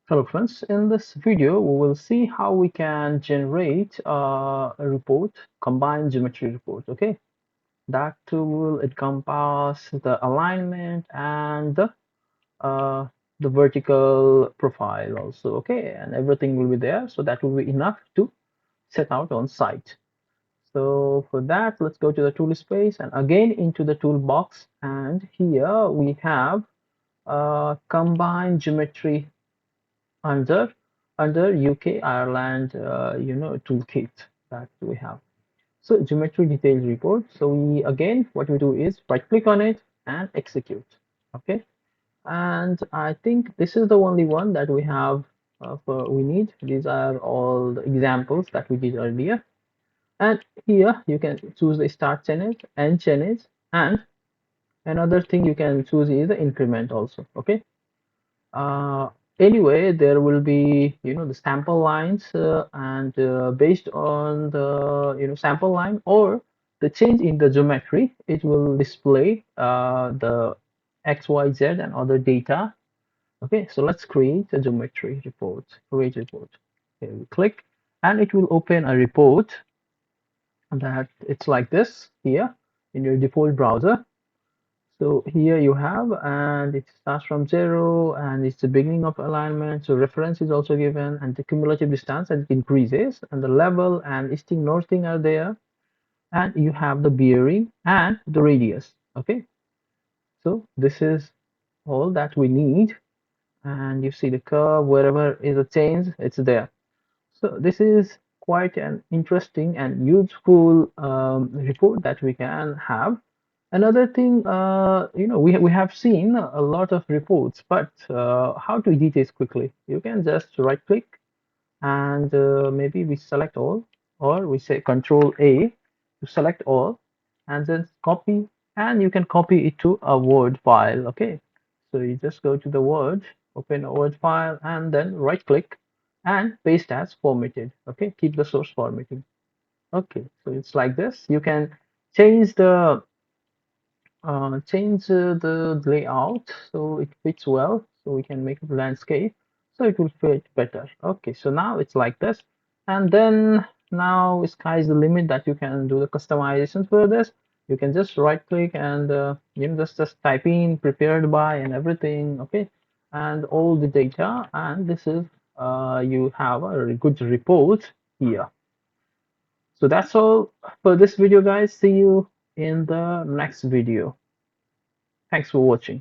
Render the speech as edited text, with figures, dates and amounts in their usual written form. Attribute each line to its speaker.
Speaker 1: Hello friends, in this video we will see how we can generate a report, combined geometry report, okay? That will encompass the alignment and uh, the vertical profile also, okay? And everything will be there, so that will be enough to set out on site. So for that, let's go to the tool space and again into the toolbox, and here we have combined geometry under UK Ireland toolkit that we have. So geometry details report. So we again what we do is right click on it and execute. Okay, and I think this is the only one that we have we need. These are all the examples that we did earlier. And here you can choose the start channel, end channel, and another thing you can choose is the increment also. Okay, uh, anyway, there will be, the sample lines, and based on the, sample line or the change in the geometry, it will display the X, Y, Z and other data. Okay, so let's create a geometry report, create report. Okay, we click and it will open a report that it's like this here in your default browser. So here you have, and it starts from 0, and it's the beginning of alignment. So reference is also given, and the cumulative distance, and it increases, and the level and easting, northing are there, and you have the bearing and the radius. Okay, so this is all that we need, and you see the curve wherever is a change, it's there. So this is quite an interesting and useful report that we can have. Another thing, we have seen a lot of reports, but how to edit this quickly? You can just right click and maybe we select all, or we say Control A to select all, and then copy, and you can copy it to a Word file. Okay, so you just go to the Word, open a Word file, and then right click and paste as formatted. Okay, keep the source formatting. Okay, so it's like this. You can change the layout so it fits well, so we can make it landscape so it will fit better. Okay, so now it's like this, and then now sky's the limit that you can do the customization for this. You can just right click and just type in prepared by and everything. Okay, and all the data, and this is you have a very good report here. So that's all for this video, guys. See you in the next video. Thanks for watching.